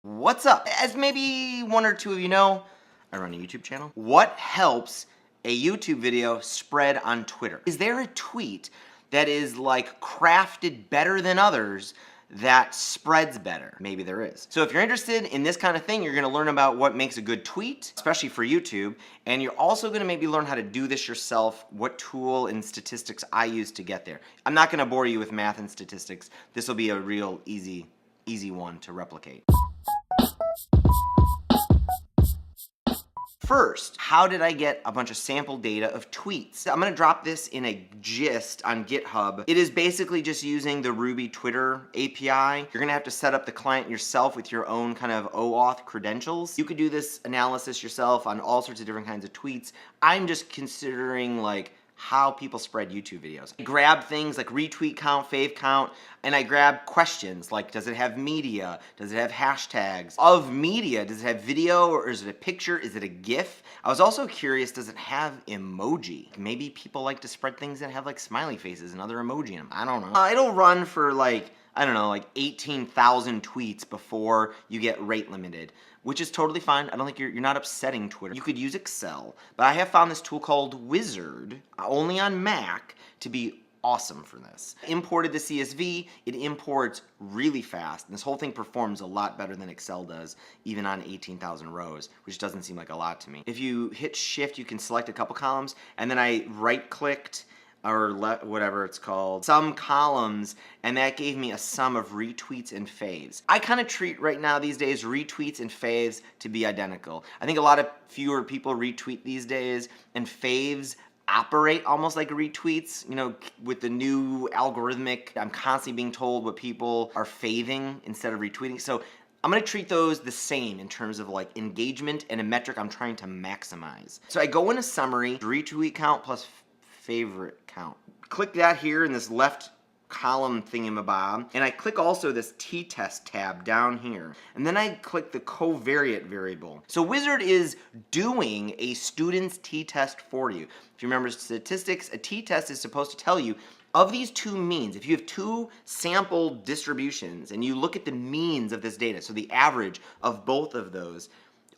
What's up? As maybe one or two of you know, I run a YouTube channel. What helps a YouTube video spread on Twitter? Is there a tweet that is like crafted better than others that spreads better? Maybe there is. So if you're interested in this kind of thing, you're gonna learn about what makes a good tweet, especially for YouTube, and you're also gonna maybe learn how to do this yourself, what tool and statistics I use to get there. I'm not gonna bore you with math and statistics. This will be a real easy one to replicate. First, how did I get a bunch of sample data of tweets? I'm gonna drop this in a gist on GitHub. It is basically just using the Ruby Twitter API. You're gonna have to set up the client yourself with your own kind of OAuth credentials. You could do this analysis yourself on all sorts of different kinds of tweets. I'm just considering like how people spread YouTube videos. I grab things like retweet count, fave count, and I grab questions like, does it have media? Does it have hashtags? Of media, does it have video, or is it a picture? Is it a GIF? I was also curious, does it have emoji? Maybe people like to spread things that have like smiley faces and other emoji in them. I don't know. It'll run for like, I don't know, like 18,000 tweets before you get rate limited, which is totally fine. I don't think you're not upsetting Twitter. You could use Excel, but I have found this tool called Wizard, only on Mac, to be awesome for this. Imported the CSV, it imports really fast, and this whole thing performs a lot better than Excel does, even on 18,000 rows, which doesn't seem like a lot to me. If you hit Shift, you can select a couple columns, and then I right-clicked, or whatever it's called, some columns, and that gave me a sum of retweets and faves. I kind of treat right now these days retweets and faves to be identical. I think a lot of fewer people retweet these days, and faves operate almost like retweets. You know, with the new algorithmic, I'm constantly being told what people are faving instead of retweeting. So I'm gonna treat those the same in terms of like engagement and a metric I'm trying to maximize. So I go in a summary, retweet count plus favorite count. Click that here in this left column thingamabob, and I click also this t-test tab down here, and then I click the covariate variable. So Wizard is doing a student's t-test for you. If you remember statistics, a t-test is supposed to tell you of these two means. If you have two sample distributions and you look at the means of this data, so the average of both of those,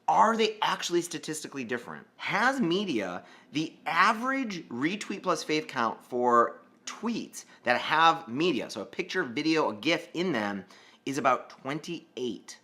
are they actually statistically different? Has media, the average retweet plus fave count for tweets that have media, so a picture, video, a GIF in them, is about 28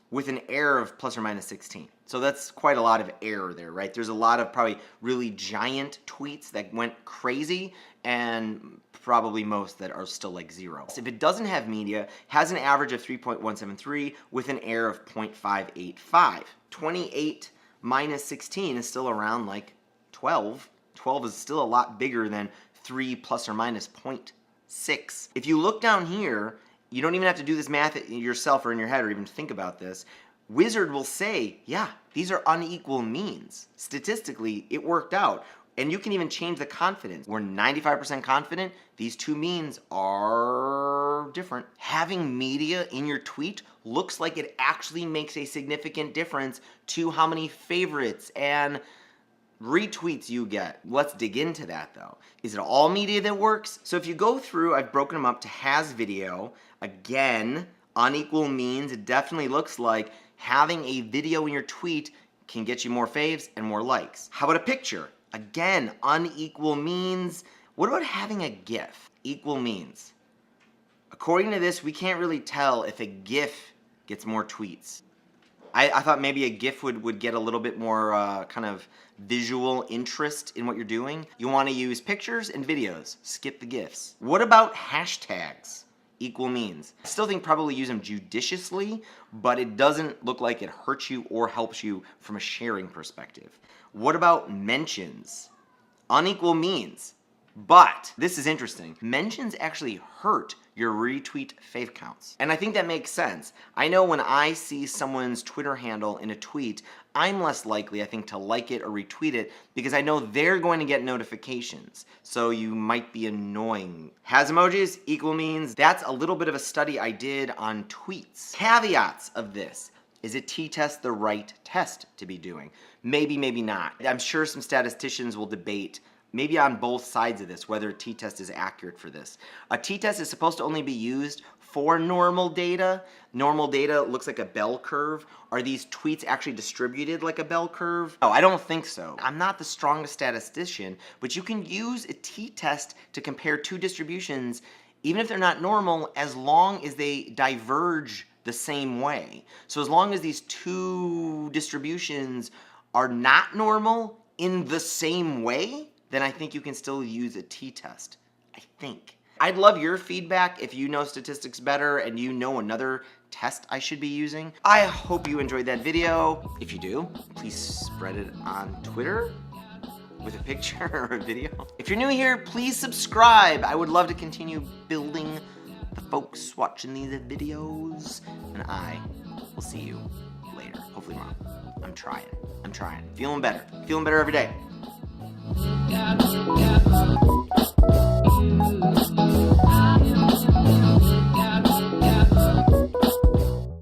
with an error of plus or minus 16. So that's quite a lot of error there, right? There's a lot of probably really giant tweets that went crazy, and probably most that are still like 0. So if it doesn't have media, has an average of 3.173 with an error of 0.585. 28 minus 16 is still around like 12. 12 is still a lot bigger than 3 plus or minus 0.6. If you look down here, you don't even have to do this math yourself or in your head or even think about this. Wizard will say, yeah, these are unequal means. Statistically, it worked out. And you can even change the confidence. We're 95% confident these two means are different. Having media in your tweet looks like it actually makes a significant difference to how many favorites and retweets you get. Let's dig into that though. Is it all media that works? So if you go through, I've broken them up to has video. Again, unequal means. It definitely looks like having a video in your tweet can get you more faves and more likes. How about a picture? Again, unequal means. What about having a GIF? Equal means. According to this, we can't really tell if a GIF gets more tweets. I thought maybe a GIF would get a little bit more kind of visual interest in what you're doing. You want to use pictures and videos. Skip the GIFs. What about hashtags? Equal means. I still think probably use them judiciously, but it doesn't look like it hurts you or helps you from a sharing perspective. What about mentions? Unequal means. But this is interesting. Mentions actually hurt your retweet fave counts. And I think that makes sense. I know when I see someone's Twitter handle in a tweet, I'm less likely, I think, to like it or retweet it because I know they're going to get notifications. So you might be annoying. Has emojis? Equal means. That's a little bit of a study I did on tweets. Caveats of this. Is a t-test the right test to be doing? Maybe, maybe not. I'm sure some statisticians will debate maybe on both sides of this, whether a t-test is accurate for this. A t-test is supposed to only be used for normal data looks like a bell curve. Are these tweets actually distributed like a bell curve? Oh, I don't think so. I'm not the strongest statistician, but you can use a t-test to compare two distributions, even if they're not normal, as long as they diverge the same way. So as long as these two distributions are not normal in the same way, then I think you can still use a t-test. I think. I'd love your feedback if you know statistics better and you know another test I should be using. I hope you enjoyed that video. If you do, please spread it on Twitter with a picture or a video. If you're new here, please subscribe. I would love to continue building the folks watching these videos. And I will see you later. Hopefully tomorrow. I'm trying. Feeling better. Feeling better every day.